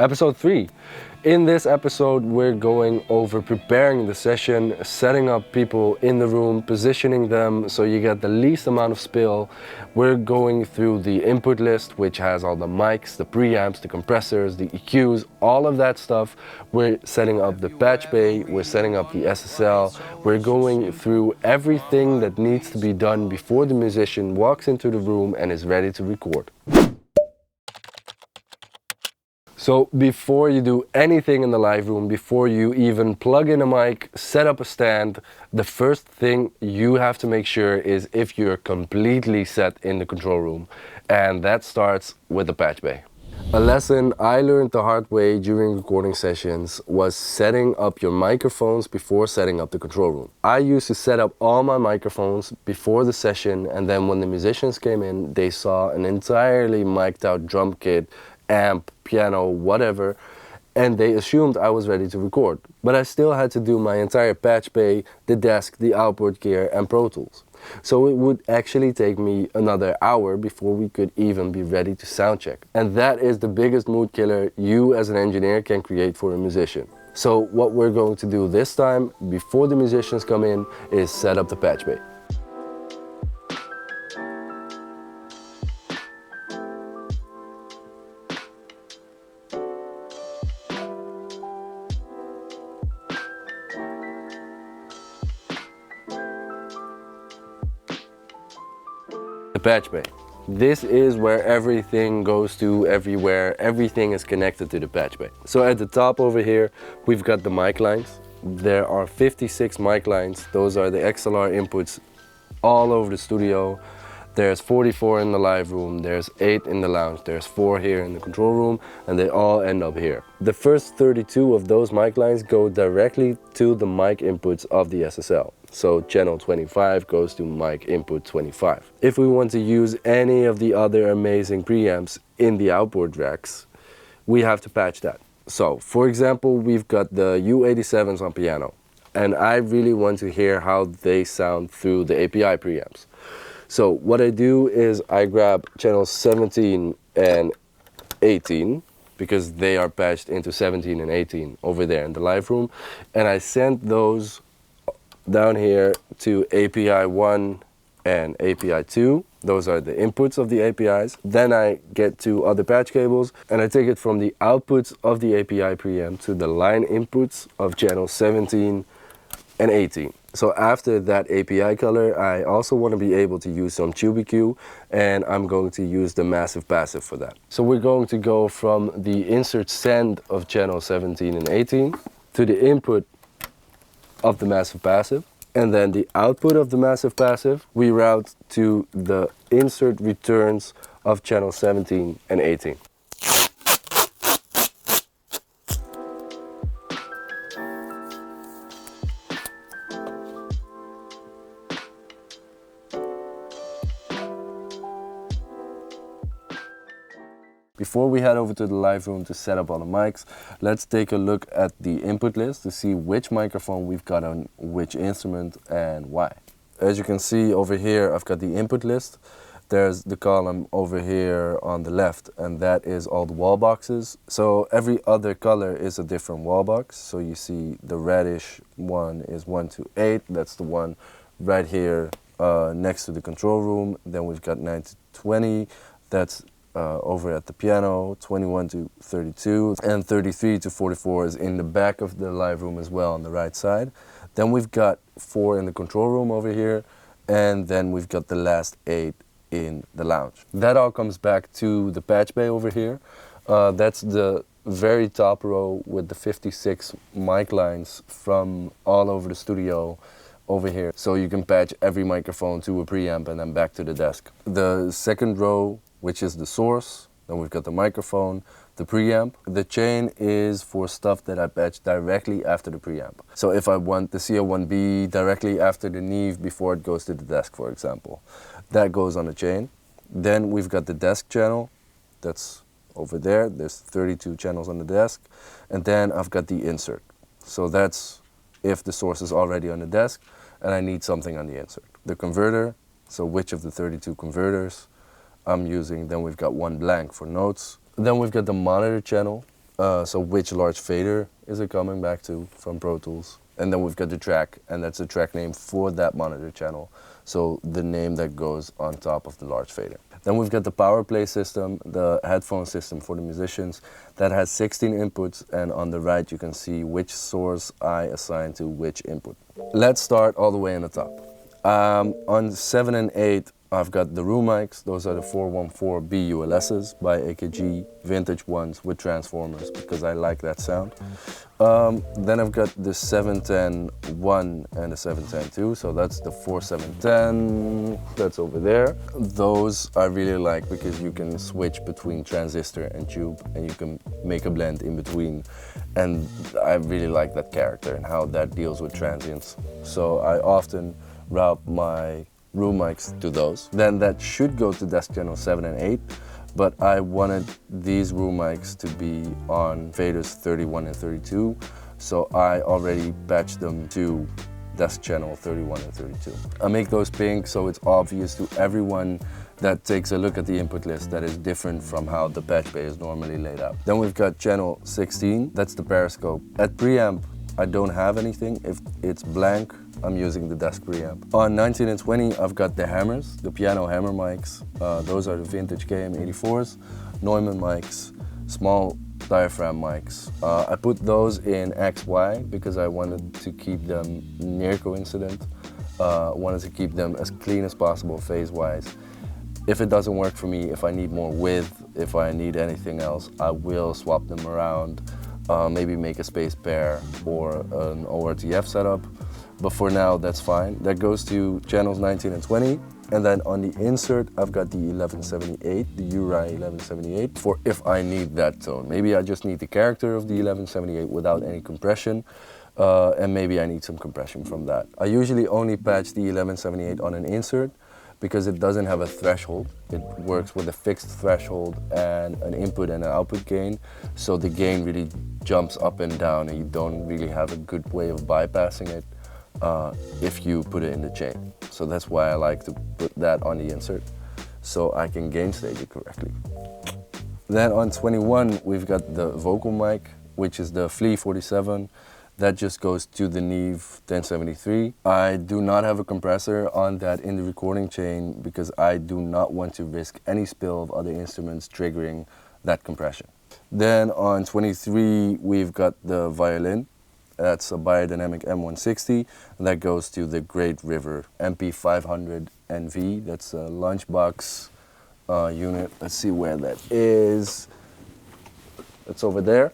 Episode 3. In this episode, we're going over preparing the session, setting up people in the room, positioning them so you get the least amount of spill. We're going through the input list, which has all the mics, the preamps, the compressors, the EQs, all of that stuff. We're setting up the Patchbay, we're setting up the SSL. We're going through everything that needs to be done before the musician walks into the room and is ready to record. So before you do anything in the live room, before you even plug in a mic, set up a stand, the first thing you have to make sure is if you're completely set in the control room. And that starts with the Patchbay. A lesson I learned the hard way during recording sessions was setting up your microphones before setting up the control room. I used to set up all my microphones before the session, and then when the musicians came in, they saw an entirely mic'd out drum kit, amp, piano, whatever, and they assumed I was ready to record. But I still had to do my entire Patchbay, the desk, the outboard gear, and Pro Tools. So it would actually take me another hour before we could even be ready to sound check. And that is the biggest mood killer you as an engineer can create for a musician. So what we're going to do this time, before the musicians come in, is set up the Patchbay. The Patchbay. This is where everything goes to everywhere. Everything is connected to the Patchbay. So at the top over here, we've got the mic lines. There are 56 mic lines. Those are the XLR inputs all over the studio. There's 44 in the live room, there's 8 in the lounge, there's 4 here in the control room, and they all end up here. The first 32 of those mic lines go directly to the mic inputs of the SSL. So channel 25 goes to mic input 25. If we want to use any of the other amazing preamps in the outboard racks, we have to patch that. So for example, we've got the U87s on piano, and I really want to hear how they sound through the API preamps. So what I do is I grab channels 17 and 18 because they are patched into 17 and 18 over there in the live room, and I send those down here to API 1 and API 2. Those are the inputs of the APIs. Then I get to other patch cables and I take it from the outputs of the API preamp to the line inputs of channels 17 and 18. So after that API color, I also want to be able to use some tube EQ, and I'm going to use the massive passive for that. So we're going to go from the insert send of channel 17 and 18 to the input of the massive passive, and then the output of the massive passive we route to the insert returns of channel 17 and 18. Before we head over to the live room to set up all the mics, let's take a look at the input list to see which microphone we've got on which instrument and why. As you can see over here, I've got the input list. There's the column over here on the left, and that is all the wall boxes. So every other color is a different wall box. So you see the reddish one is 1 to 8. That's the one right here next to the control room. Then we've got 9 to 20. That's over at the piano, 21 to 32, and 33 to 44 is in the back of the live room as well on the right side. Then we've got 4 in the control room over here, and then we've got the last 8 in the lounge. That all comes back to the Patchbay over here. That's the very top row with the 56 mic lines from all over the studio over here. So you can patch every microphone to a preamp and then back to the desk. The second row, which is the source, then we've got the microphone, the preamp. The chain is for stuff that I patch directly after the preamp. So if I want the CO1B directly after the Neve before it goes to the desk, for example, that goes on the chain. Then we've got the desk channel, that's over there. There's 32 channels on the desk. And then I've got the insert. So that's if the source is already on the desk and I need something on the insert. The converter, so which of the 32 converters I'm using. Then we've got one blank for notes. Then we've got the monitor channel, So which large fader is it coming back to from Pro Tools? And then we've got the track, and that's the track name for that monitor channel. So the name that goes on top of the large fader. Then we've got the power play system, the headphone system for the musicians that has 16 inputs, and on the right you can see which source I assign to which input. Let's start all the way in the top. On 7 and 8 I've got the room mics. Those are the 414B ULSs by AKG, vintage ones with transformers because I like that sound. Then I've got the 710-1 and the 710-2, so that's the 4710, that's over there. Those I really like because you can switch between transistor and tube and you can make a blend in between, and I really like that character and how that deals with transients. So I often route my room mics to those. Then that should go to desk channel 7 and 8, but I wanted these room mics to be on faders 31 and 32, so I already patched them to desk channel 31 and 32. I make those pink so it's obvious to everyone that takes a look at the input list that is different from how the Patchbay is normally laid out. Then we've got channel 16, that's the periscope. At preamp I don't have anything. If it's blank, I'm using the desk preamp. On 19 and 20, I've got the hammers, the piano hammer mics. Those are the vintage KM84s, Neumann mics, small diaphragm mics. I put those in XY because I wanted to keep them near coincident. Wanted to keep them as clean as possible phase-wise. If it doesn't work for me, if I need more width, if I need anything else, I will swap them around. Maybe make a space pair or an ORTF setup. But for now, that's fine. That goes to channels 19 and 20. And then on the insert, I've got the 1178, the URI 1178, for if I need that tone. Maybe I just need the character of the 1178 without any compression. And maybe I need some compression from that. I usually only patch the 1178 on an insert because it doesn't have a threshold. It works with a fixed threshold and an input and an output gain. So the gain really jumps up and down and you don't really have a good way of bypassing it if you put it in the chain. So that's why I like to put that on the insert so I can gain stage it correctly. Then on 21, we've got the vocal mic, which is the Flea 47. That just goes to the Neve 1073. I do not have a compressor on that in the recording chain because I do not want to risk any spill of other instruments triggering that compression. Then on 23, we've got the Violin. That's a Biodynamic M160, and that goes to the Great River MP500 NV. That's a lunchbox unit. Let's see where that is. It's over there.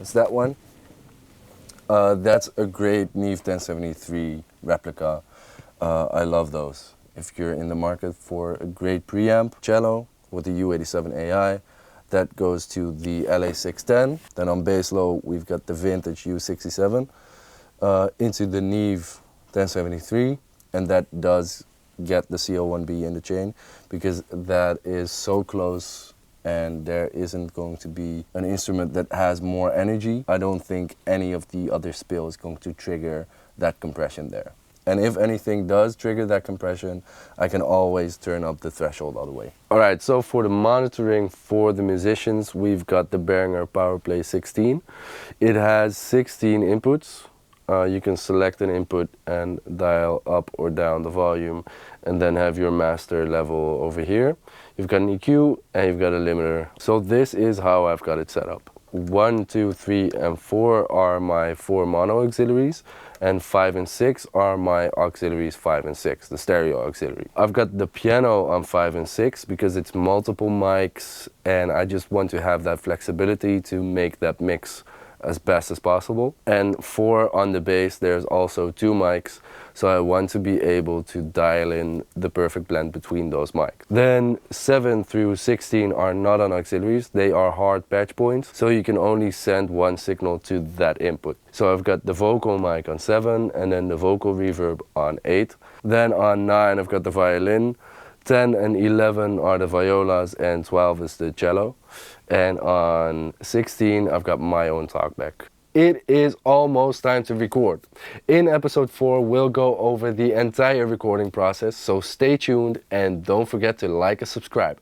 It's that one. That's a great Neve 1073 replica. I love those. If you're in the market for a great preamp cello with the U87 AI, that goes to the LA610. Then on bass low, we've got the vintage U67 into the Neve 1073, and that does get the CO1B in the chain because that is so close and there isn't going to be an instrument that has more energy. I don't think any of the other spill is going to trigger that compression there. And if anything does trigger that compression, I can always turn up the threshold all the way. All right, so for the monitoring for the musicians, we've got the Behringer PowerPlay 16. It has 16 inputs. You can select an input and dial up or down the volume and then have your master level over here. You've got an EQ and you've got a limiter. So this is how I've got it set up. 1, 2, 3, and 4 are my 4 mono auxiliaries, and 5 and 6 are my auxiliaries 5 and 6, the stereo auxiliary. I've got the piano on 5 and 6 because it's multiple mics and I just want to have that flexibility to make that mix as best as possible. And 4 on the bass, there's also 2 mics, so I want to be able to dial in the perfect blend between those mics. Then 7 through 16 are not on auxiliaries, they are hard patch points, so you can only send one signal to that input. So I've got the vocal mic on 7 and then the vocal reverb on 8. Then on 9 I've got the violin, 10 and 11 are the violas, and 12 is the cello. And on 16, I've got my own talkback. It is almost time to record. In episode 4, we'll go over the entire recording process, so stay tuned and don't forget to like and subscribe.